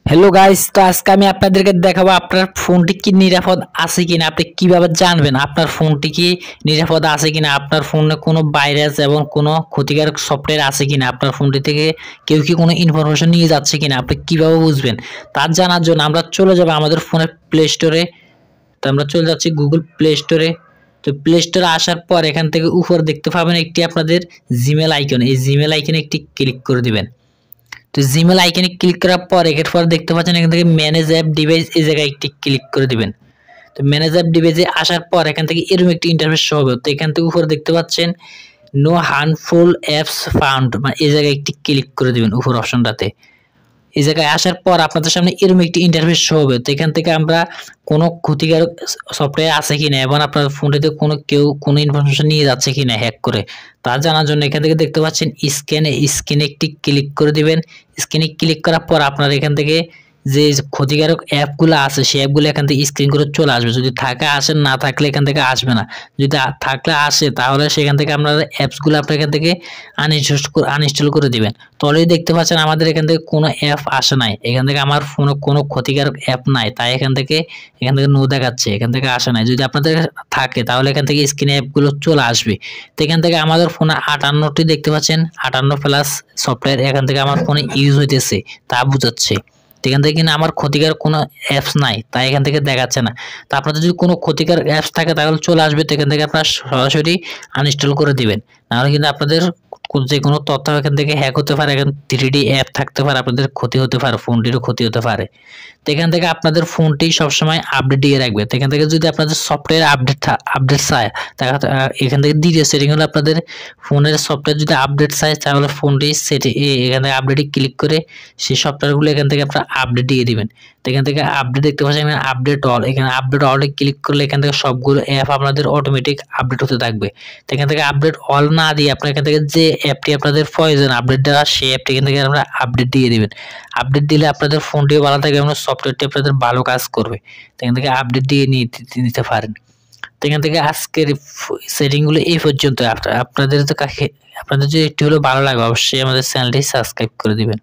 Hello guys, তো আজকে আমি আপনাদেরকে দেখাবো আপনার ফোনটি কি নিরাপদ আছে কিনা। আপনি কিভাবে জানবেন আপনার ফোনটি কি নিরাপদ আছে কিনা, আপনার ফোনে কোনো ভাইরাস এবং কোনো ক্ষতিকারক সফটওয়্যার আছে কিনা, আপনার ফোনটি থেকে কেউ কি কোনো ইনফরমেশন নিয়ে যাচ্ছে কিনা, আপনি কিভাবে বুঝবেন। তার জানার জন্য আমরা চলে যাব আমাদের ফোনের প্লে স্টোরে। তো আমরা চলে যাচ্ছি গুগল প্লে স্টোরে। তো প্লে স্টোরে আসার পর এখান থেকে উপর দেখতে পাবেন একটি আপনাদের জিমেল আইকন, এই জিমেল আইকনে একটি ক্লিক করে দিবেন। তো জিমেল আইকনে ক্লিক করার পর এরপর দেখতে পাচ্ছেন এখান থেকে ম্যানেজ অ্যাপ ডিভাইস, এই জায়গায় একটি ক্লিক করে দিবেন। তো ম্যানেজ অ্যাপ ডিভাইসে আসার পর এখান থেকে এরকম একটি ইন্টারফেস শো হবে। তো এখান থেকে উপরে দেখতে পাচ্ছেন নো হার্মফুল অ্যাপস ফাউন্ড, মানে এই জায়গায় একটি ক্লিক করে দিবেন উপর অপশনটাতে। এই জায়গায় আসার পর আপনাদের সামনে এরকম একটি ইন্টারফেস শো হবে। তো এখান থেকে আমরা কোনো ক্ষতিকারক সফটওয়্যার আছে কিনা এবং আপনার ফোনটিতে কেউ কোনো ইনফরমেশন নিয়ে যাচ্ছে কিনা হ্যাক করে, তা জানার জন্য এখান থেকে দেখতে পাচ্ছেন স্ক্যানে একটি ক্লিক করে দিবেন। স্ক্যানে ক্লিক করার পর আপনার এখান থেকে যে ক্ষতিকারক অ্যাপগুলো আছে সেই অ্যাপগুলো এখান থেকে স্ক্রিন করে চলে আসবে। যদি থাকে আসে, না থাকলে এখান থেকে আসবে না। যদি থাকলে আসে তাহলে সেখান থেকে আপনারা অ্যাপসগুলো আপনার এখান থেকে আনইনস্টল করে দিবেন। তো অলরেডি দেখতে পাচ্ছেন আমাদের এখান থেকে কোনো অ্যাপ আসে নাই, এখান থেকে আমার ফোনে কোনো ক্ষতিকারক অ্যাপ নাই, তাই এখান থেকে নো দেখাচ্ছে, এখান থেকে আসে নাই। যদি আপনাদের থাকে তাহলে এখান থেকে স্ক্রিনে অ্যাপগুলো চলে আসবে। তো এখান থেকে আমাদের ফোনে 58টি দেখতে পাচ্ছেন, 58 প্লাস সফটওয়্যার এখান থেকে আমার ফোনে ইউজ হইতেছে তা বুঝাচ্ছে। এখান থেকে কিন্তু আমার ক্ষতিকার কোনো অ্যাপস নাই, তাই এখান থেকে দেখাচ্ছে না। তো আপনাদের যদি কোনো ক্ষতিকার অ্যাপস থাকে তাহলে চলে আসবে। তো এখান থেকে আপনারা সরাসরি আনইনস্টল করে দিবেন, নাহলে কিন্তু আপনাদের যে কোনো তথ্য এখান থেকে হ্যাক হতে পারে, এখানে 3D অ্যাপ থাকতে পারে, আপনাদের ক্ষতি হতে পারে, ফোনটিরও ক্ষতি হতে পারে। তো এখান থেকে আপনাদের ফোনটি সবসময় আপডেট দিয়ে রাখবে। তো এখান থেকে যদি আপনাদের সফটওয়্যার আপডেট চায় তাহলে এখান থেকে দ্বিতীয় সেটিং হলো আপনাদের ফোনের সফটওয়্যার যদি আপডেট চায় তাহলে ফোনটি এখান থেকে আপডেটে ক্লিক করে সেই সফটওয়্যারগুলো এখান থেকে আপনারা আপডেট দিয়ে দিবেন। তো এখান থেকে আপডেট দেখতে পাচ্ছেন আপডেট অল, এখানে আপডেট অলে ক্লিক করলে এখান থেকে সবগুলো অ্যাপ আপনাদের অটোমেটিক আপডেট হতে থাকবে। তো এখান থেকে আপডেট অল না দিয়ে আপনার এখান থেকে যে অ্যাপটি আপনাদের প্রয়োজন আপডেট দেওয়া সেই অ্যাপটি এখান থেকে আপনারা আপডেট দিয়ে দিবেন। আপডেট দিলে আপনাদের ফোনটিও ভালো থাকবে এবং সফটওয়্যারটি আপনাদের ভালো কাজ করবে। তো এখান থেকে আপডেট দিয়ে নিতে পারেন। তো এখান থেকে আজকের সেটিংগুলো এই পর্যন্ত। আপনাদের যদি একটু হলেও ভালো লাগে অবশ্যই আমাদের চ্যানেলটি সাবস্ক্রাইব করে দিবেন।